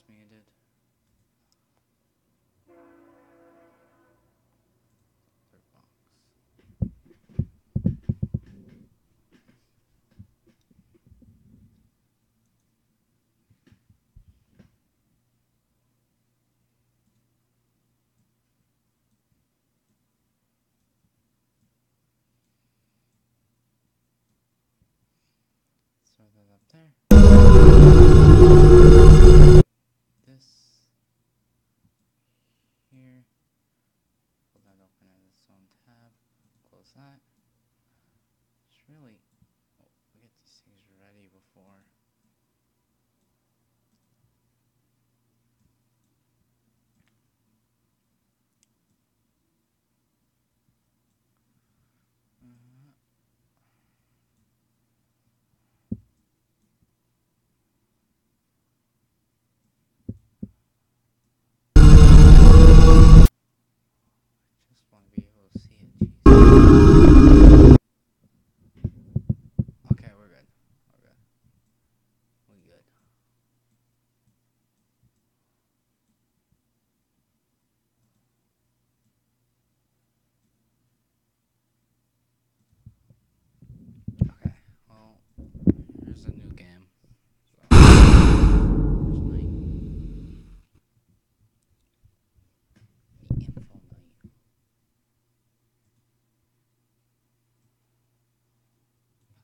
muted. Third box. Throw that up there. This here. Pull that open as its own tab. Close that. It's really. Oh, we get these things ready before. Want to be able to see it. Jeez. Okay, we're good. We're good. We good. Okay, well, here's a new game. So, here's my info menu.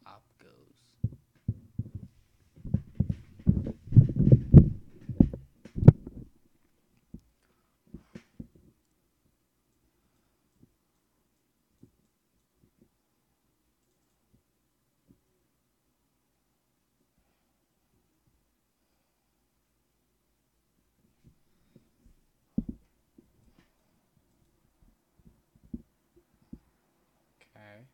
PopGoes. Okay.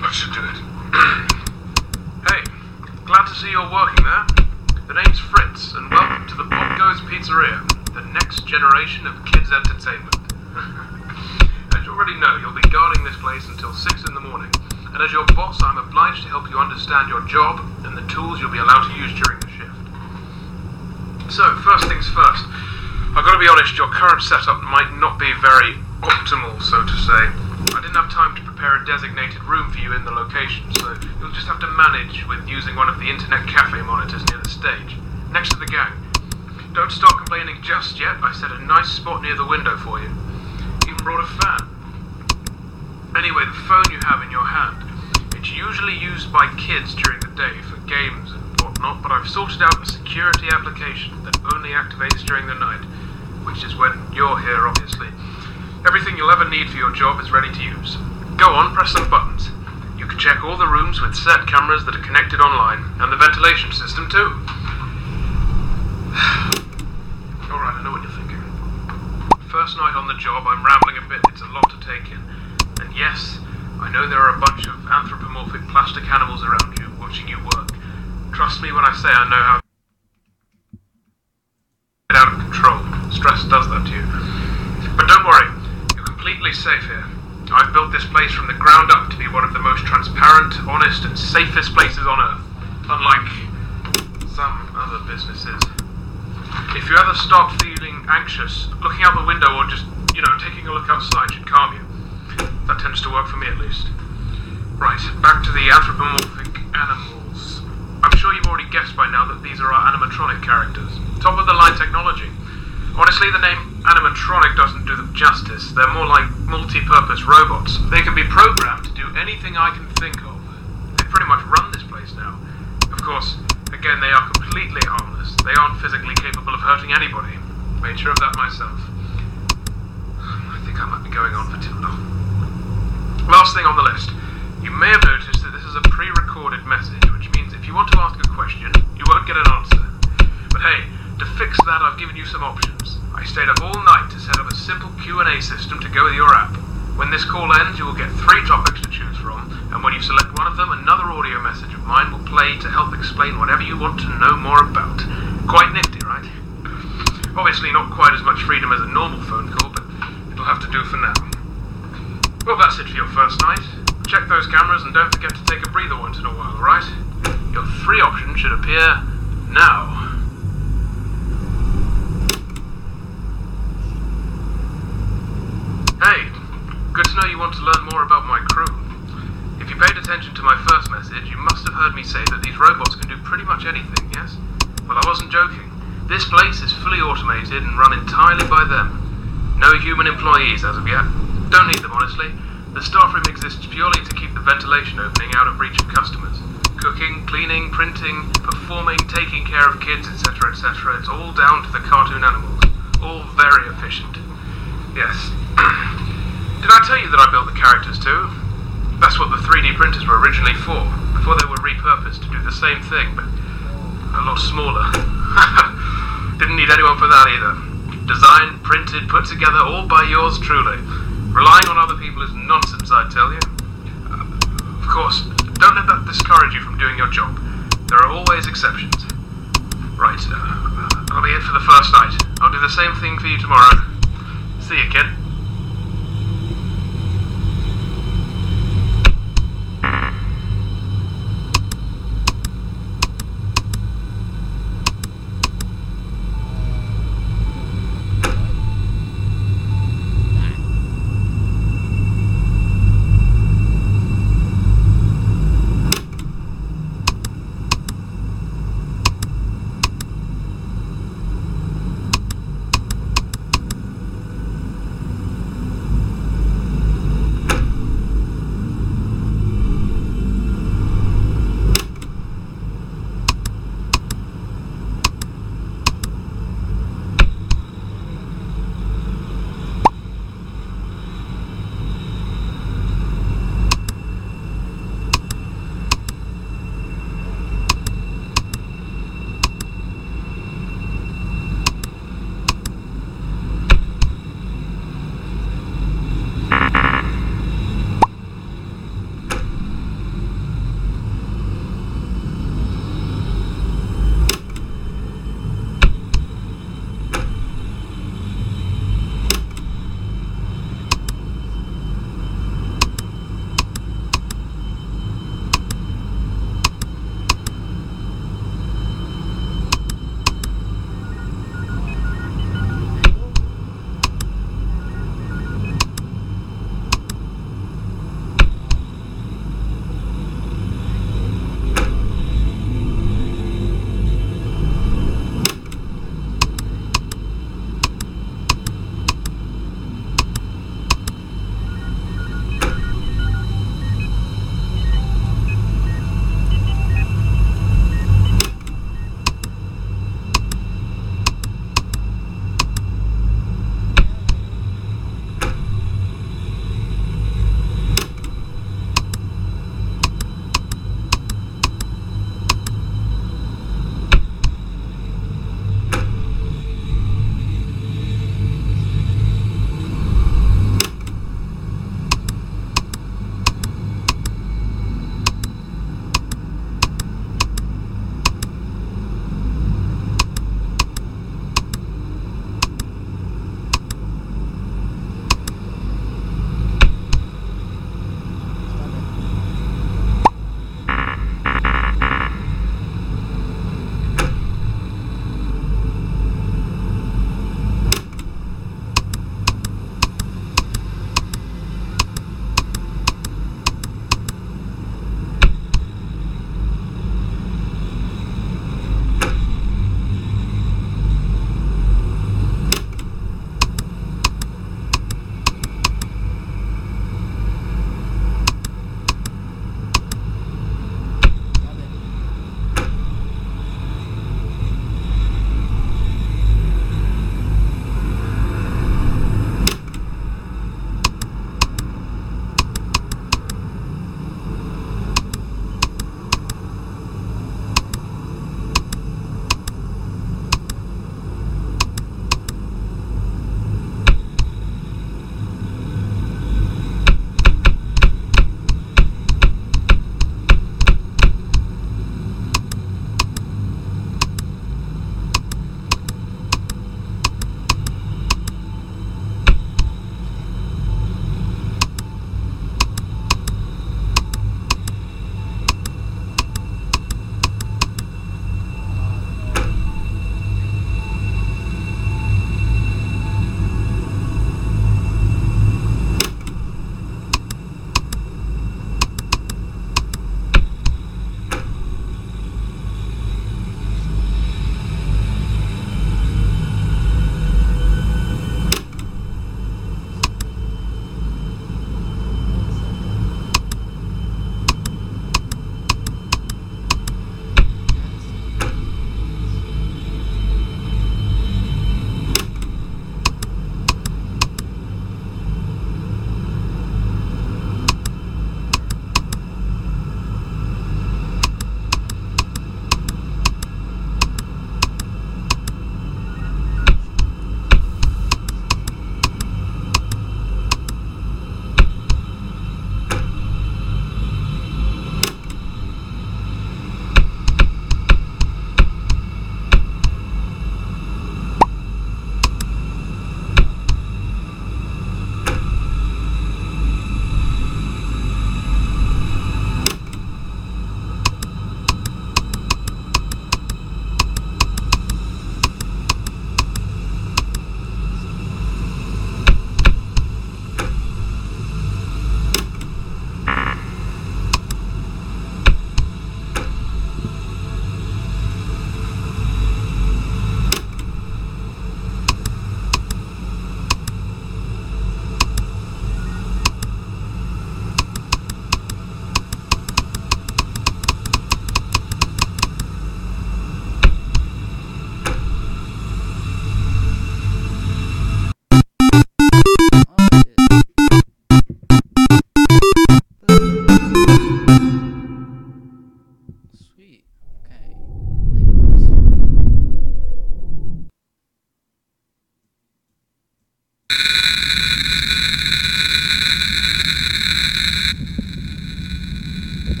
That should do it. Hey, glad to see you're working there. The name's Fritz, and welcome to the PopGoes Pizzeria, the next generation of kids' entertainment. As you already know, you'll be guarding this place until 6 in the morning, and as your boss, I'm obliged to help you understand your job and the tools you'll be allowed to use during the shift. So, first things first, I've got to be honest, your current setup might not be very optimal, so to say. I didn't have time to prepare a designated room for you in the location, so you'll just have to manage with using one of the internet cafe monitors near the stage, next to the gang. Don't start complaining just yet, I set a nice spot near the window for you. Even brought a fan. Anyway, the phone you have in your hand, it's usually used by kids during the day for games and whatnot, but I've sorted out a security application that only activates during the night, which is when you're here, obviously. Everything you'll ever need for your job is ready to use. Go on, press some buttons. You can check all the rooms with set cameras that are connected online, and the ventilation system too. Alright, I know what you're thinking. First night on the job, I'm rambling a bit, it's a lot to take in. And yes, I know there are a bunch of anthropomorphic plastic animals around you, watching you work. Trust me when I say I know how to get out of control. Stress does that to you. But don't worry, you're completely safe here. I've built this place from the ground up to be one of the most transparent, honest, and safest places on Earth. Unlike some other businesses. If you ever start feeling anxious, looking out the window or just, taking a look outside should calm you. That tends to work for me at least. Right, back to the anthropomorphic animals. I'm sure you've already guessed by now that these are our animatronic characters. Top of the line technology. Honestly, the name animatronic doesn't do them justice. They're more like multi-purpose robots. They can be programmed to do anything I can think of. They pretty much run this place now. Of course, again, they are completely harmless. They aren't physically capable of hurting anybody. Made sure of that myself. I think I might be going on for too long. Last thing on the list. You may have noticed that this is a pre-recorded message, which means if you want to ask a question, you won't get an answer. But hey, to fix that, I've given you some options. I stayed up all night to set up a simple Q&A system to go with your app. When this call ends, you will get 3 topics to choose from, and when you select one of them, another audio message of mine will play to help explain whatever you want to know more about. Quite nifty, right? Obviously not quite as much freedom as a normal phone call, but it'll have to do for now. Well, that's it for your first night. Check those cameras and don't forget to take a breather once in a while, alright? Your 3 options should appear now. Hey, good to know you want to learn more about my crew. If you paid attention to my first message, you must have heard me say that these robots can do pretty much anything, yes? Well, I wasn't joking. This place is fully automated and run entirely by them. No human employees as of yet. Don't need them, honestly. The staff room exists purely to keep the ventilation opening out of reach of customers. Cooking, cleaning, printing, performing, taking care of kids, etc., etc. It's all down to the cartoon animals. All very efficient. Yes. Did I tell you that I built the characters too? That's what the 3D printers were originally for, before they were repurposed to do the same thing, but a lot smaller. Didn't need anyone for that either. Designed, printed, put together, all by yours truly. Relying on other people is nonsense, I tell you. Of course, don't let that discourage you from doing your job. There are always exceptions. Right, that'll be it for the first night. I'll do the same thing for you tomorrow. See you, kid.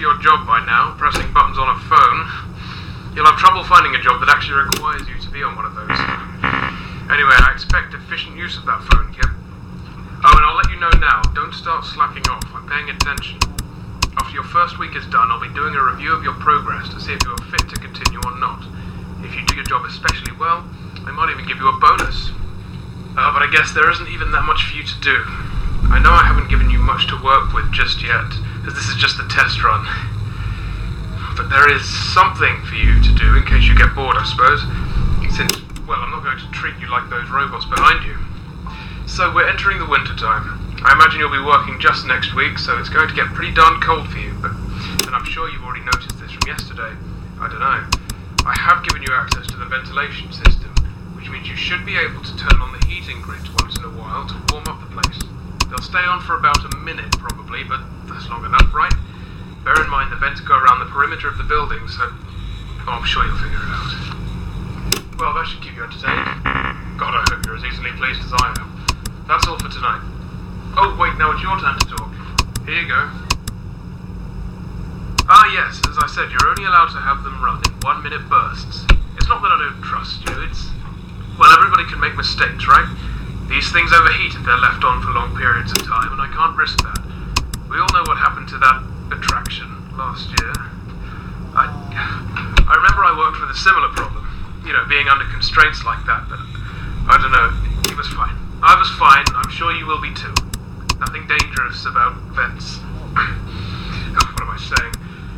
your job by now, pressing buttons on a phone, you'll have trouble finding a job that actually requires you to be on one of those. Anyway, I expect efficient use of that phone, Kip. Oh, and I'll let you know now, don't start slacking off. I'm paying attention. After your first week is done, I'll be doing a review of your progress to see if you are fit to continue or not. If you do your job especially well, I might even give you a bonus. But I guess there isn't even that much for you to do. I know I haven't given you much to work with just yet, as this is just a test run. But there is something for you to do in case you get bored, I suppose. Since, well, I'm not going to treat you like those robots behind you. So we're entering the winter time. I imagine you'll be working just next week, so it's going to get pretty darn cold for you, and I'm sure you've already noticed this from yesterday. I don't know. I have given you access to the ventilation system, which means you should be able to turn on the heating grids once in a while to warm up the place. They'll stay on for about a minute, probably, but that's long enough, right? Bear in mind the vents go around the perimeter of the building, so I'm sure you'll figure it out. Well, that should keep you entertained. God, I hope you're as easily pleased as I am. That's all for tonight. Oh, wait, now it's your turn to talk. Here you go. Ah, yes, as I said, you're only allowed to have them run in 1-minute bursts. It's not that I don't trust you, it's... Well, everybody can make mistakes, right? These things overheat if they're left on for long periods of time, and I can't risk that. We all know what happened to that attraction last year. I remember I worked with a similar problem, being under constraints like that, but I don't know, it was fine. I was fine, I'm sure you will be too. Nothing dangerous about vents. What am I saying?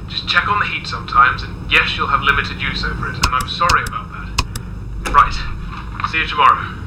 Just check on the heat sometimes, and yes, you'll have limited use over it, and I'm sorry about that. Right, see you tomorrow.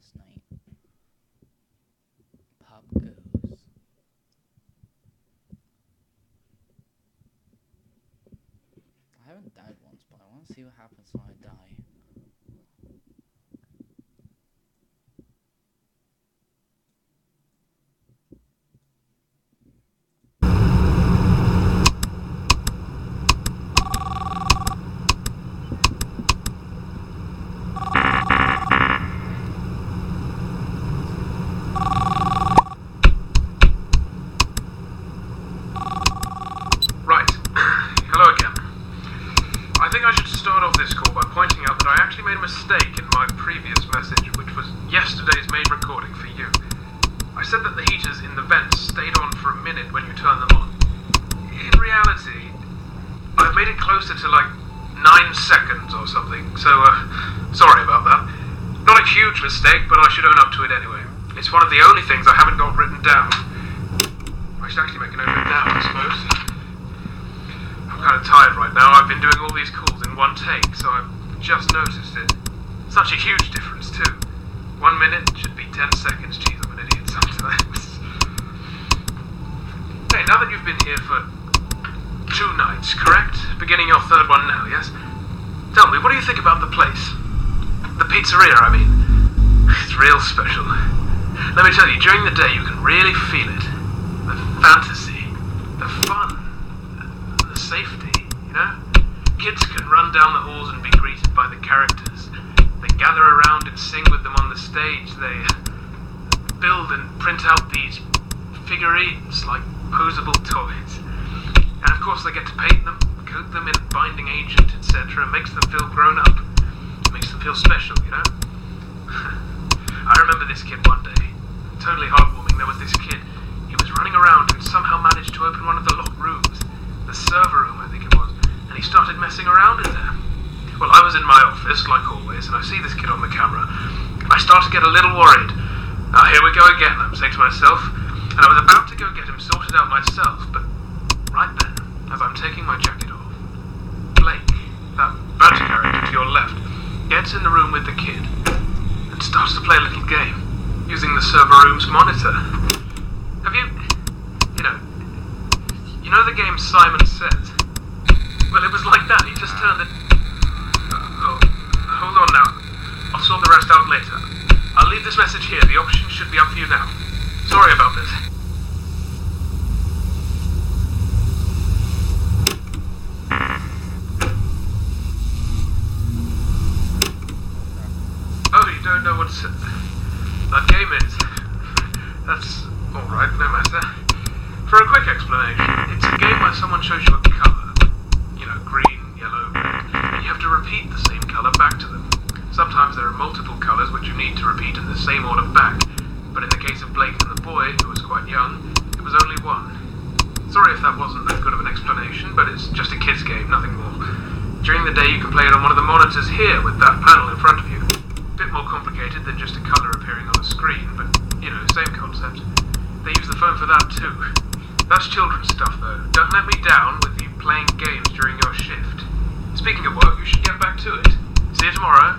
last night. PopGoes. I haven't died once, but I want to see what happens when I die. Mistake in my previous message, which was yesterday's main recording for you. I said that the heaters in the vents stayed on for a minute when you turned them on. In reality, I've made it closer to like 9 seconds or something, so sorry about that. Not a huge mistake, but I should own up to it anyway. It's one of the only things I haven't got written down. I should actually make a note of it now, I suppose. I'm kind of tired right now. I've been doing all these calls in one take, so I've just noticed it. Such a huge difference too. 1 minute should be 10 seconds. Jeez, I'm an idiot sometimes. Hey, now that you've been here for 2 nights, correct? Beginning your 3rd one now, yes? Tell me, what do you think about the place? The pizzeria, I mean. It's real special. Let me tell you, during the day you can really feel it. The fantasy, the fun, the safety, you know? Kids can run down the halls and be greeted by the characters. They gather around and sing with them on the stage. They build and print out these figurines like posable toys. And of course they get to paint them, coat them in a binding agent, etc. It makes them feel grown up. It makes them feel special, you know? I remember this kid one day. Totally heartwarming. There was this kid. He was running around and somehow managed to open one of the locked rooms. The server room, I think it was. And he started messing around in there. Well, I was in my office, like always, and I see this kid on the camera. I start to get a little worried. Here we go again, I'm saying to myself. And I was about to go get him sorted out myself, but right then, as I'm taking my jacket off, Blake, that badge character to your left, gets in the room with the kid and starts to play a little game, using the server room's monitor. Have you know the game Simon Says? Well, it was like that. He just turned it... hold on now. I'll sort the rest out later. I'll leave this message here. The option should be up for you now. Sorry about this. Oh, you don't know what that game is? That's alright, no matter. For a quick explanation, it's a game where someone shows you a colour. Green, yellow, red, and you have to repeat the same colour back to them. Sometimes there are multiple colours which you need to repeat in the same order back, but in the case of Blake and the boy, who was quite young, it was only one. Sorry if that wasn't that good of an explanation, but it's just a kid's game, nothing more. During the day you can play it on one of the monitors here with that panel in front of you. A bit more complicated than just a colour appearing on a screen, but, same concept. They use the phone for that too. That's children's stuff though. Don't let me down with you playing games during your shift. Speaking of work, you should get back to it. See you tomorrow.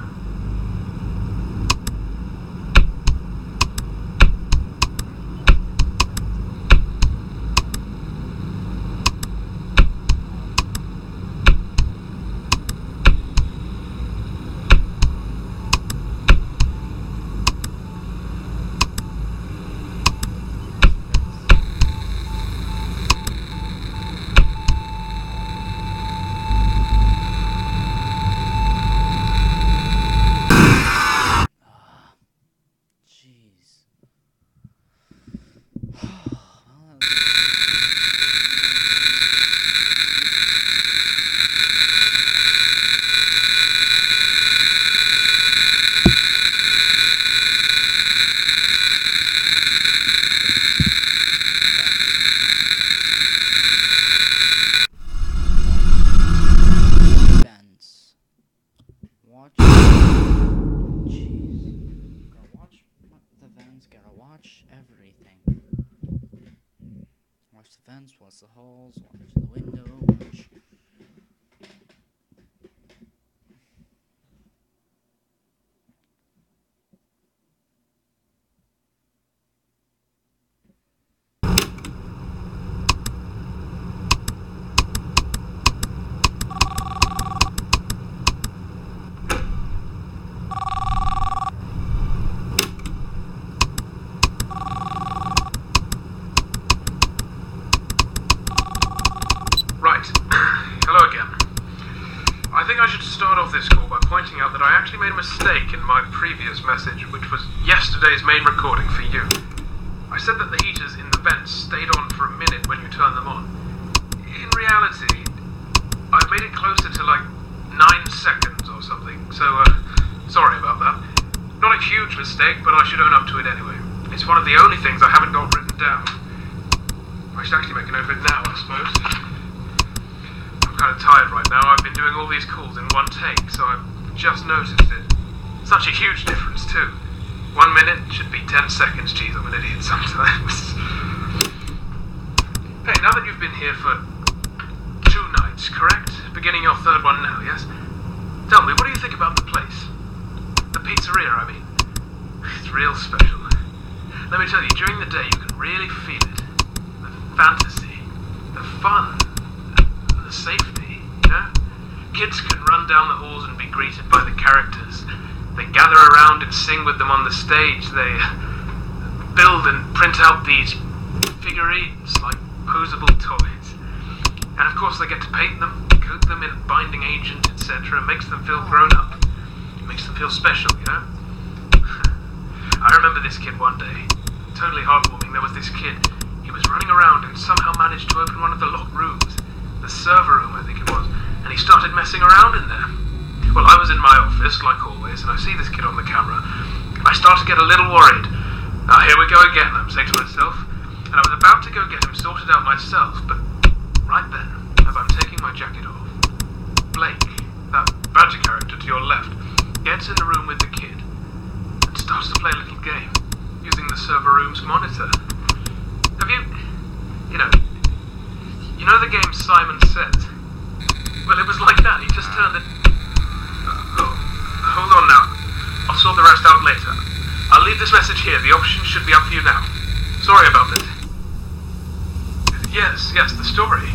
Gotta watch everything. Watch the vents, watch the halls, watch the window, watch... previous message, which was yesterday's main recording for you. I said that the heaters in the vents stayed on for a minute when you turned them on. In reality, I've made it closer to like 9 seconds or something, so sorry about that. Not a huge mistake, but I should own up to it anyway. It's one of the only things I haven't got written down. I should actually make a note of it now, I suppose. I'm kind of tired right now. I've been doing all these calls in one take, so I've just noticed it. Such a huge difference, too. 1 minute should be 10 seconds. Jeez, I'm an idiot sometimes. Hey, now that you've been here for 2 nights, correct? Beginning your 3rd one now, yes? Tell me, what do you think about the place? The pizzeria, I mean. It's real special. Let me tell you, during the day you can really feel it. The fantasy, the fun, the safety, you know? Kids can run down the halls and be greeted by the characters. They gather around and sing with them on the stage. They build and print out these figurines like posable toys. And of course they get to paint them, coat them in binding agent, etc. Makes them feel grown up. Makes them feel special, you know? I remember this kid one day. Totally heartwarming. There was this kid. He was running around and somehow managed to open one of the locked rooms. The server room, I think it was. And he started messing around in there. Well, I was in my office, like always, and I see this kid on the camera. I start to get a little worried. Ah, here we go again, I'm saying to myself. And I was about to go get him sorted out myself, but right then, as I'm taking my jacket off, Blake, that badger character to your left, gets in the room with the kid and starts to play a little game using the server room's monitor. Have you know the game Simon Says? Well, it was like that. He just turned it. Hold on now. I'll sort the rest out later. I'll leave this message here. The option should be up for you now. Sorry about it. Yes, the story.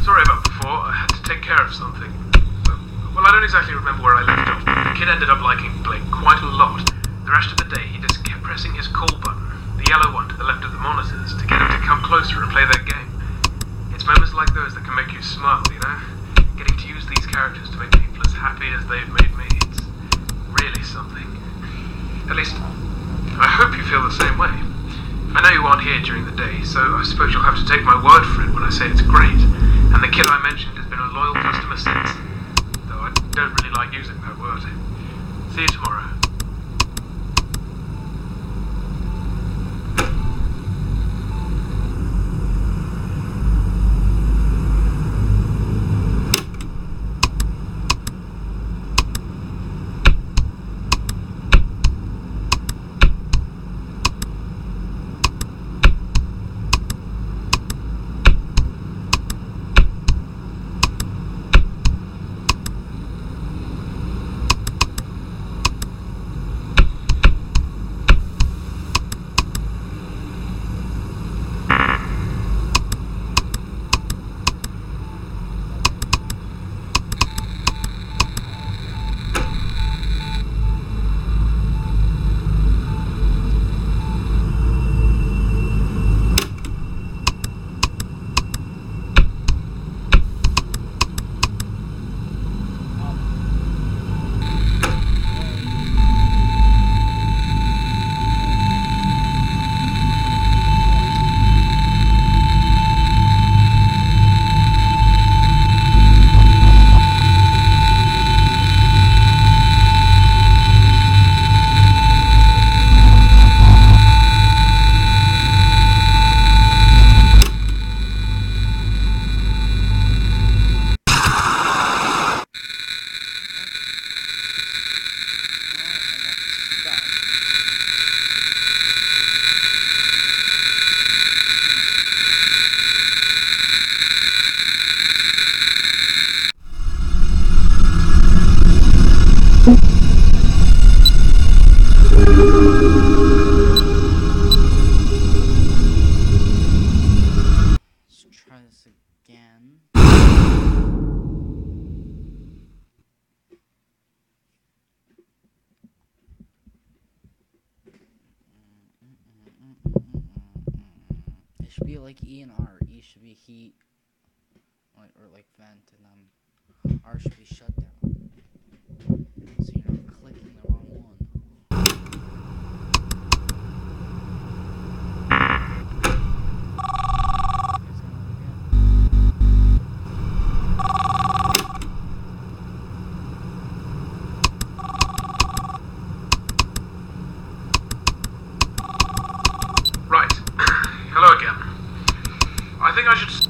Sorry about before. I had to take care of something. Well, I don't exactly remember where I left off, but the kid ended up liking Blake quite a lot. The rest of the day, he just kept pressing his call button, the yellow one to the left of the monitors, to get him to come closer and play their game. It's moments like those that can make you smile, you know? Getting to use these characters to make people as happy as they've made me, it's really something. At least, I hope you feel the same way. I know you aren't here during the day, so I suppose you'll have to take my word for it when I say it's great. And the kid I mentioned has been a loyal customer since. Though I don't really like using that word. See you tomorrow. should be like E and R. E should be heat, or like vent, and R should be shut down. So you're not clicking the wrong one. think I should...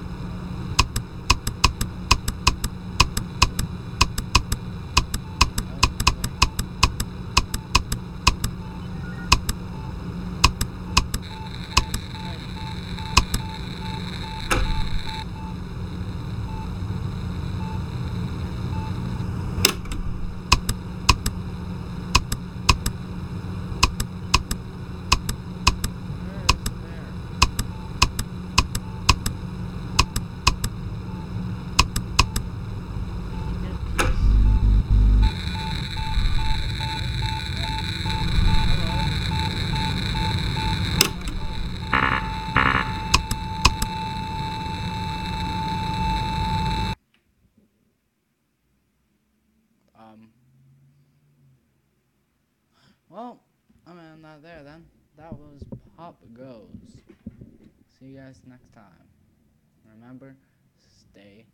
Well, I mean, I'm not there then. That was PopGoes. See you guys next time. Remember, stay